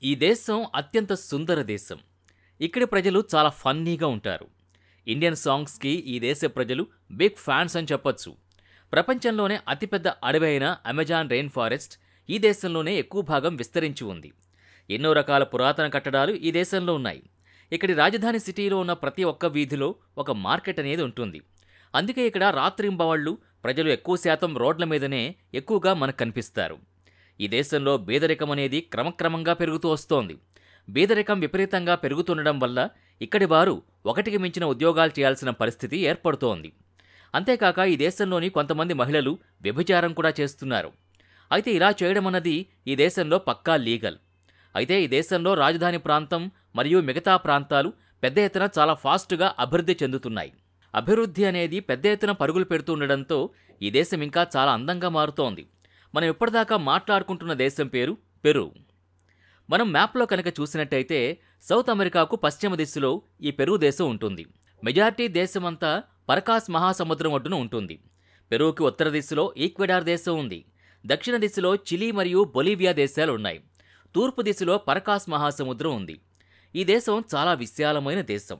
ఈ దేశం అత్యంత సుందర దేశం. ఇక్కడి ప్రజలు చాలా ఫన్నీగా ఉంటారు. ఇండియన్ సాంగ్స్‌కి ఈ దేశ ప్రజలు బిగ్ ఫ్యాన్స్ అని చెప్పొచ్చు. ప్రపంచంలోనే అతిపెద్ద అడవి అయిన అమెజాన్ రెయిన్ ఫారెస్ట్ ఈ దేశంలోనే ఎక్కువ భాగం విస్తరించి ఉంది. ఎన్నో రకాల పురాతన కట్టడాలు ఈ దేశంలో ఉన్నాయి. ఇక్కడి రాజధాని సిటీలో ఉన్న ప్రతి ఒక్క వీధిలో ఒక మార్కెట్ అనేది ఉంటుంది. అందుకే ఇక్కడ రాత్రింబవళ్ళు ప్రజలు ఎక్కువ శాతం రోడ్ల మీదనే ఎక్కువగా మనకు కనిపిస్తారు. ఈ దేశంలో బీదరికం అనేది క్రమక్రమంగా పెరుగుతూ వస్తోంది. బీదరికం విపరీతంగా పెరుగుతుండడం వల్ల ఇక్కడి వారు ఒకటికి మించిన ఉద్యోగాలు చేయాల్సిన పరిస్థితి ఏర్పడుతోంది. అంతేకాక ఈ దేశంలోని కొంతమంది మహిళలు వ్యభిచారం కూడా చేస్తున్నారు. అయితే ఇలా చేయడం అన్నది ఈ దేశంలో పక్కా లీగల్. అయితే ఈ దేశంలో రాజధాని ప్రాంతం మరియు మిగతా ప్రాంతాలు పెద్ద ఎత్తున చాలా ఫాస్ట్గా అభివృద్ధి చెందుతున్నాయి. అభివృద్ధి అనేది పెద్ద ఎత్తున పరుగులు పెడుతుండడంతో ఈ దేశం ఇంకా చాలా అందంగా మారుతోంది. మనం ఇప్పటిదాకా మాట్లాడుకుంటున్న దేశం పేరు పెరు. మనం మ్యాప్లో కనుక చూసినట్టయితే సౌత్ అమెరికాకు పశ్చిమ దిశలో ఈ పెరు దేశం ఉంటుంది. మెజారిటీ దేశమంతా పరకాస్ మహాసముద్రం ఒడ్డున ఉంటుంది. పెరుకి ఉత్తర దిశలో ఈక్వెడార్ దేశం ఉంది. దక్షిణ దిశలో చిలీ మరియు బొలీవియా దేశాలు ఉన్నాయి. తూర్పు దిశలో పరకాస్ మహాసముద్రం ఉంది. ఈ దేశం చాలా విశాలమైన దేశం.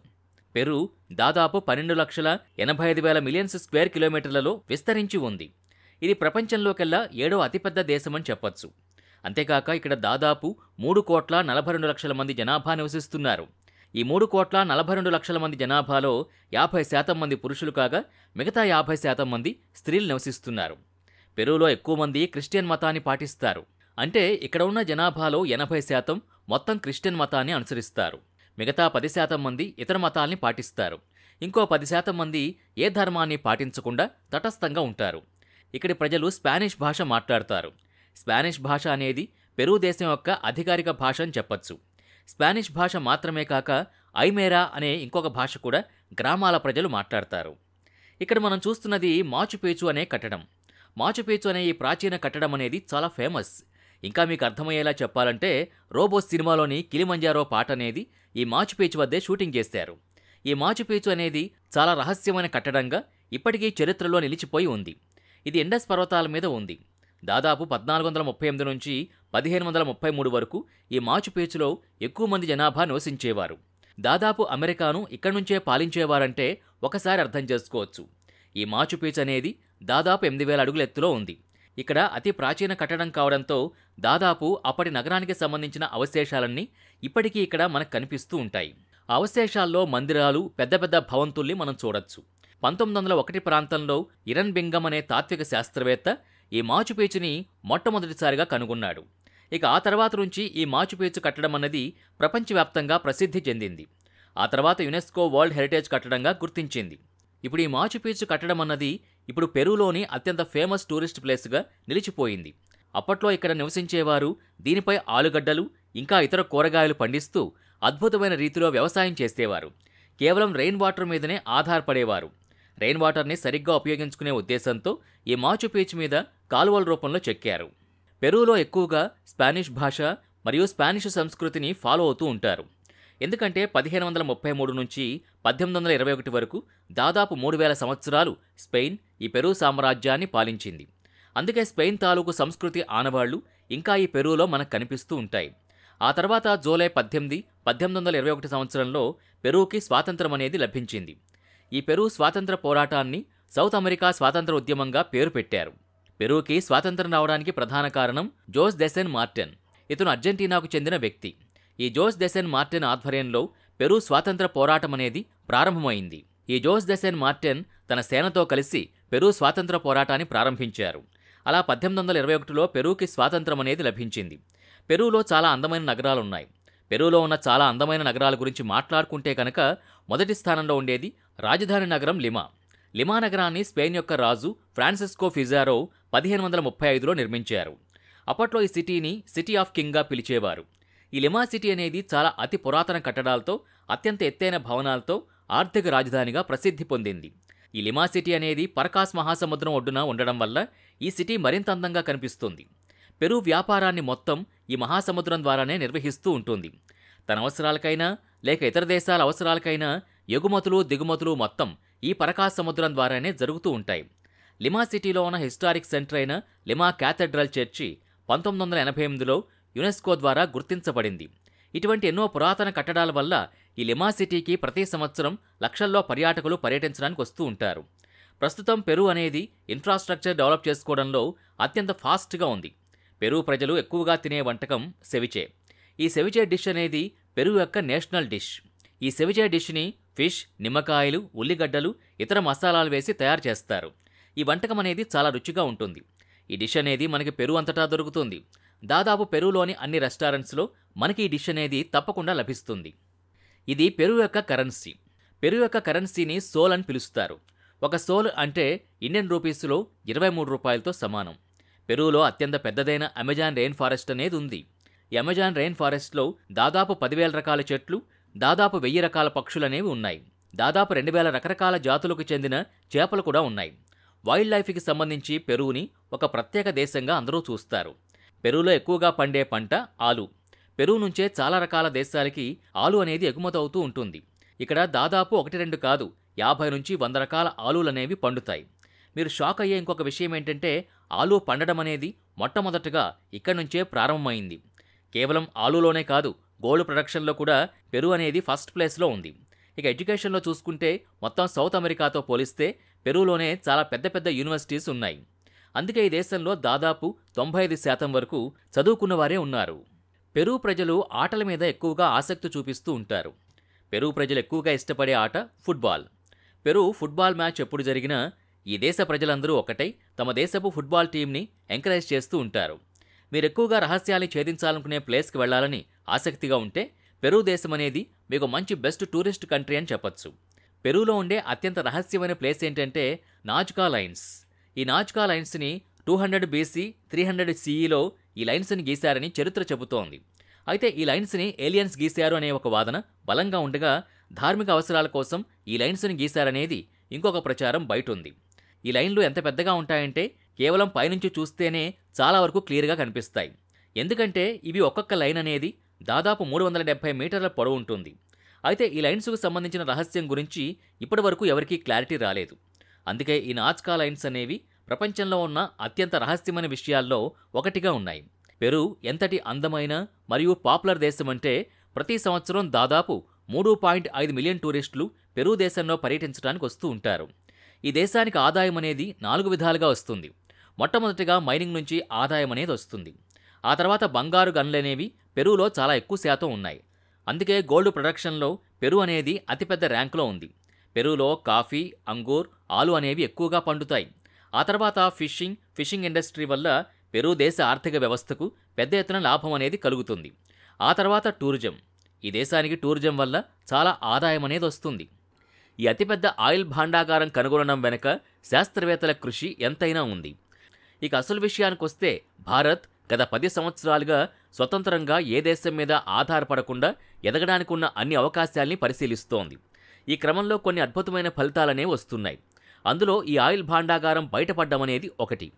పెరు దాదాపు 12,85,000 మిలియన్స్ స్క్వేర్ కిలోమీటర్లలో విస్తరించి ఉంది. ఇది ప్రపంచంలోకెల్లా 7వ అతిపెద్ద దేశమని చెప్పొచ్చు. అంతేకాక ఇక్కడ దాదాపు 3,42,00,000 మంది జనాభా నివసిస్తున్నారు. ఈ 3,42,00,000 మంది జనాభాలో 50% మంది పురుషులు కాగా మిగతా 50% మంది స్త్రీలు నివసిస్తున్నారు. పెరులో ఎక్కువ మంది క్రిస్టియన్ మతాన్ని పాటిస్తారు. అంటే ఇక్కడ ఉన్న జనాభాలో 80% మొత్తం క్రిస్టియన్ మతాన్ని అనుసరిస్తారు. మిగతా 10% మంది ఇతర మతాల్ని పాటిస్తారు. ఇంకో 10% మంది ఏ ధర్మాన్ని పాటించకుండా తటస్థంగా ఉంటారు. ఇక్కడి ప్రజలు స్పానిష్ భాష మాట్లాడతారు. స్పానిష్ భాష అనేది పెరు దేశం యొక్క అధికారిక భాష అని చెప్పొచ్చు. స్పానిష్ భాష మాత్రమే కాక ఐమేరా అనే ఇంకొక భాష కూడా గ్రామాల ప్రజలు మాట్లాడతారు. ఇక్కడ మనం చూస్తున్నది మాచుపీచు అనే కట్టడం. మాచుపీచు అనే ఈ ప్రాచీన కట్టడం అనేది చాలా ఫేమస్. ఇంకా మీకు అర్థమయ్యేలా చెప్పాలంటే రోబో సినిమాలోని కిలిమంజారో పాట అనేది ఈ మాచుపీచు వద్దే షూటింగ్ చేశారు. ఈ మాచుపీచు అనేది చాలా రహస్యమైన కట్టడంగా ఇప్పటికీ చరిత్రలో నిలిచిపోయి ఉంది. ఇది ఇండస్ పర్వతాల మీద ఉంది. దాదాపు 1438 నుంచి 1533 వరకు ఈ మాచుపీచులో ఎక్కువ మంది జనాభా నివసించేవారు. దాదాపు అమెరికాను ఇక్కడి నుంచే పాలించేవారంటే ఒకసారి అర్థం చేసుకోవచ్చు. ఈ మాచుపీచు అనేది దాదాపు 8,000 అడుగుల ఎత్తులో ఉంది. ఇక్కడ అతి ప్రాచీన కట్టడం కావడంతో దాదాపు అప్పటి నగరానికి సంబంధించిన అవశేషాలన్నీ ఇప్పటికీ ఇక్కడ మనకు కనిపిస్తూ ఉంటాయి. ఆ అవశేషాల్లో మందిరాలు, పెద్ద పెద్ద భవంతుల్ని మనం చూడొచ్చు. 1901 ప్రాంతంలో ఇరన్ బింగం అనే తాత్విక శాస్త్రవేత్త ఈ మాచుపీచుని మొట్టమొదటిసారిగా కనుగొన్నాడు. ఇక ఆ తర్వాత నుంచి ఈ మాచుపీచు కట్టడం అన్నది ప్రపంచవ్యాప్తంగా ప్రసిద్ధి చెందింది. ఆ తర్వాత యునెస్కో వరల్డ్ హెరిటేజ్ కట్టడంగా గుర్తించింది. ఇప్పుడు ఈ మాచుపీచు కట్టడం అన్నది ఇప్పుడు పెరులోని అత్యంత ఫేమస్ టూరిస్ట్ ప్లేస్గా నిలిచిపోయింది. అప్పట్లో ఇక్కడ నివసించేవారు దీనిపై ఆలుగడ్డలు ఇంకా ఇతర కూరగాయలు పండిస్తూ అద్భుతమైన రీతిలో వ్యవసాయం చేసేవారు. కేవలం రెయిన్ వాటర్ మీదనే ఆధారపడేవారు. రెయిన్ వాటర్ని సరిగ్గా ఉపయోగించుకునే ఉద్దేశంతో ఈ మాచుపీచు మీద కాలువల రూపంలో చెక్కారు. పెరులో ఎక్కువగా స్పానిష్ భాష మరియు స్పానిష్ సంస్కృతిని ఫాలో అవుతూ ఉంటారు. ఎందుకంటే 1533 నుంచి 1821 వరకు దాదాపు 3,000 సంవత్సరాలు స్పెయిన్ ఈ పెరు సామ్రాజ్యాన్ని పాలించింది. అందుకే స్పెయిన్ తాలూకు సంస్కృతి ఆనవాళ్లు ఇంకా ఈ పెరులో మనకు కనిపిస్తూ ఉంటాయి. ఆ తర్వాత జూలై 18, 1821 సంవత్సరంలో పెరుకి స్వాతంత్రం అనేది లభించింది. ఈ పెరు స్వాతంత్ర పోరాటాన్ని సౌత్ అమెరికా స్వాతంత్ర ఉద్యమంగా పేరు పెట్టారు. పెరుకి స్వాతంత్రం రావడానికి ప్రధాన కారణం జోస్ డెసెన్ మార్టిన్. ఇతను అర్జెంటీనాకు చెందిన వ్యక్తి. ఈ జోస్ డెసెన్ మార్టిన్ ఆధ్వర్యంలో పెరు స్వాతంత్ర పోరాటం అనేది ప్రారంభమైంది. ఈ జోస్ డెసెన్ మార్టిన్ తన సేనతో కలిసి పెరు స్వాతంత్ర పోరాటాన్ని ప్రారంభించారు. అలా 1821లో పెరుకి స్వాతంత్రం అనేది లభించింది. పెరులో చాలా అందమైన నగరాలున్నాయి. పెరులో ఉన్న చాలా అందమైన నగరాల గురించి మాట్లాడుకుంటే కనుక మొదటి స్థానంలో ఉండేది రాజధాని నగరం లిమా. లిమా నగరాన్ని స్పెయిన్ యొక్క రాజు ఫ్రాన్సిస్కో ఫిజారో 1535లో నిర్మించారు. అప్పట్లో ఈ సిటీని సిటీ ఆఫ్ కింగ్గా పిలిచేవారు. ఈ లిమా సిటీ అనేది చాలా అతి పురాతన కట్టడాలతో, అత్యంత ఎత్తైన భవనాలతో ఆర్థిక రాజధానిగా ప్రసిద్ధి పొందింది. ఈ లిమా సిటీ అనేది పరకాస్ మహాసముద్రం ఒడ్డున ఉండడం వల్ల ఈ సిటీ మరింత అందంగా కనిపిస్తుంది. పెరు వ్యాపారాన్ని మొత్తం ఈ మహాసముద్రం ద్వారానే నిర్వహిస్తూ ఉంటుంది. తన అవసరాలకైనా లేక ఇతర దేశాల అవసరాలకైనా ఎగుమతులు దిగుమతులు మొత్తం ఈ పరకాస్ సముద్రం ద్వారానే జరుగుతూ ఉంటాయి. లిమా సిటీలో ఉన్న హిస్టారిక్ సెంటర్ అయిన లిమా క్యాథెడ్రల్ చర్చి 1988లో యునెస్కో ద్వారా గుర్తించబడింది. ఇటువంటి ఎన్నో పురాతన కట్టడాల వల్ల ఈ లిమా సిటీకి ప్రతి సంవత్సరం లక్షల్లో పర్యాటకులు పర్యటించడానికి వస్తూ ఉంటారు. ప్రస్తుతం పెరు అనేది ఇన్ఫ్రాస్ట్రక్చర్ డెవలప్ చేసుకోవడంలో అత్యంత ఫాస్ట్గా ఉంది. పెరు ప్రజలు ఎక్కువగా తినే వంటకం సెవిచే. ఈ సెవిచే డిష్ అనేది పెరు యొక్క నేషనల్ డిష్. ఈ సెవిచే డిష్ని ఫిష్, నిమ్మకాయలు, ఉల్లిగడ్డలు, ఇతర మసాలాలు వేసి తయారు చేస్తారు. ఈ వంటకం అనేది చాలా రుచిగా ఉంటుంది. ఈ డిష్ అనేది మనకి పెరు అంతటా దొరుకుతుంది. దాదాపు పెరులోని అన్ని రెస్టారెంట్స్లో మనకి ఈ డిష్ అనేది తప్పకుండా లభిస్తుంది. ఇది పెరు యొక్క కరెన్సీ. పెరు యొక్క కరెన్సీని సోల్ అని పిలుస్తారు. ఒక సోల్ అంటే ఇండియన్ రూపీస్లో 23 రూపాయలతో సమానం. పెరులో అత్యంత పెద్దదైన అమెజాన్ రెయిన్ ఫారెస్ట్ అనేది ఉంది. ఈ అమెజాన్ రెయిన్ ఫారెస్ట్లో దాదాపు 10,000 రకాల చెట్లు, దాదాపు 1000 రకాల పక్షులనేవి ఉన్నాయి. దాదాపు 2,000 రకరకాల జాతులకు చెందిన చేపలు కూడా ఉన్నాయి. వైల్డ్ లైఫ్కి సంబంధించి పెరుని ఒక ప్రత్యేక దేశంగా అందరూ చూస్తారు. పెరులో ఎక్కువగా పండే పంట ఆలు. పెరు నుంచే చాలా రకాల దేశాలకి ఆలు అనేది ఎగుమతి అవుతూ ఉంటుంది. ఇక్కడ దాదాపు 1-2 కాదు, 50 నుంచి 100 రకాల ఆలులనేవి పండుతాయి. మీరు షాక్ అయ్యే ఇంకొక విషయం ఏంటంటే ఆలు పండడం అనేది మొట్టమొదటగా ఇక్కడి నుంచే ప్రారంభమైంది. కేవలం ఆలులోనే కాదు, గోల్డ్ ప్రొడక్షన్లో కూడా పెరు అనేది ఫస్ట్ ప్లేస్లో ఉంది. ఇక ఎడ్యుకేషన్లో చూసుకుంటే మొత్తం సౌత్ అమెరికాతో పోలిస్తే పెరులోనే చాలా పెద్ద పెద్ద యూనివర్సిటీస్ ఉన్నాయి. అందుకే ఈ దేశంలో దాదాపు 95% వరకు చదువుకున్న వారే ఉన్నారు. పెరు ప్రజలు ఆటల మీద ఎక్కువగా ఆసక్తి చూపిస్తూ ఉంటారు. పెరు ప్రజలు ఎక్కువగా ఇష్టపడే ఆట ఫుట్బాల్. పెరు ఫుట్బాల్ మ్యాచ్ ఎప్పుడు జరిగినా ఈ దేశ ప్రజలందరూ ఒకటై తమ దేశపు ఫుట్బాల్ టీంని ఎంకరేజ్ చేస్తూ ఉంటారు. మీరు ఎక్కువగా రహస్యాన్ని ఛేదించాలనుకునే ప్లేస్కి వెళ్లాలని ఆసక్తిగా ఉంటే పెరు దేశం అనేది మీకు మంచి బెస్ట్ టూరిస్ట్ కంట్రీ అని చెప్పొచ్చు. పెరులో ఉండే అత్యంత రహస్యమైన ప్లేస్ ఏంటంటే నాజ్కా లైన్స్. ఈ నాజ్కా లైన్స్ని 200 BC 300 CEలో ఈ లైన్స్ని గీశారని చరిత్ర చెబుతోంది. అయితే ఈ లైన్స్ని ఏలియన్స్ గీశారు అనే ఒక వాదన బలంగా ఉండగా, ధార్మిక అవసరాల కోసం ఈ లైన్స్ని గీశారనేది ఇంకొక ప్రచారం బయటుంది. ఈ లైన్లు ఎంత పెద్దగా ఉంటాయంటే కేవలం పైనుంచి చూస్తేనే చాలా వరకు క్లియర్గా కనిపిస్తాయి. ఎందుకంటే ఇవి ఒక్కొక్క లైన్ అనేది దాదాపు 370 మీటర్ల పొడవు ఉంటుంది. అయితే ఈ లైన్స్కు సంబంధించిన రహస్యం గురించి ఇప్పటివరకు ఎవరికీ క్లారిటీ రాలేదు. అందుకే ఈ నాజ్కా లైన్స్ అనేవి ప్రపంచంలో ఉన్న అత్యంత రహస్యమైన విషయాల్లో ఒకటిగా ఉన్నాయి. పెరు ఎంతటి అందమైన మరియు పాపులర్ దేశమంటే ప్రతి సంవత్సరం దాదాపు 3.5 మిలియన్ టూరిస్టులు పెరు దేశంలో పర్యటించడానికి వస్తూ ఉంటారు. ఈ దేశానికి ఆదాయం అనేది 4 విధాలుగా వస్తుంది. మొట్టమొదటిగా మైనింగ్ నుంచి ఆదాయం అనేది వస్తుంది. ఆ తర్వాత బంగారు గనులనేవి పెరులో చాలా ఎక్కువ శాతం ఉన్నాయి. అందుకే గోల్డ్ ప్రొడక్షన్లో పెరు అనేది అతిపెద్ద ర్యాంకులో ఉంది. పెరులో కాఫీ, అంగూర్, ఆలు అనేవి ఎక్కువగా పండుతాయి. ఆ తర్వాత ఫిషింగ్ ఇండస్ట్రీ వల్ల పెరు దేశ ఆర్థిక వ్యవస్థకు పెద్ద ఎత్తున లాభం అనేది కలుగుతుంది. ఆ తర్వాత టూరిజం. ఈ దేశానికి టూరిజం వల్ల చాలా ఆదాయం అనేది వస్తుంది. ఈ అతిపెద్ద ఆయిల్ భాండాగారం కనుగొనడం వెనుక శాస్త్రవేత్తల కృషి ఎంతైనా ఉంది. ఇక అసలు విషయానికొస్తే భారత్ గత 10 సంవత్సరాలుగా స్వతంత్రంగా ఏ దేశం మీద ఆధారపడకుండా ఎదగడానికి ఉన్న అన్ని అవకాశాల్ని పరిశీలిస్తోంది. ఈ క్రమంలో కొన్ని అద్భుతమైన ఫలితాలనే వస్తున్నాయి. అందులో ఈ ఆయిల్ భాండాగారం బయటపడ్డమనేది ఒకటి.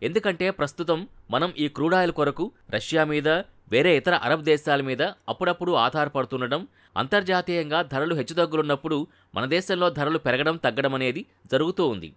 ఎందుకంటే ప్రస్తుతం మనం ఈ క్రూడ్ ఆయిల్ కొరకు రష్యా మీద, వేరే ఇతర అరబ్ దేశాల మీద అప్పుడప్పుడు ఆధారపడుతుండడం, అంతర్జాతీయంగా ధరలు హెచ్చుతగ్గులున్నప్పుడు మన దేశంలో ధరలు పెరగడం తగ్గడం అనేది జరుగుతూ ఉంది.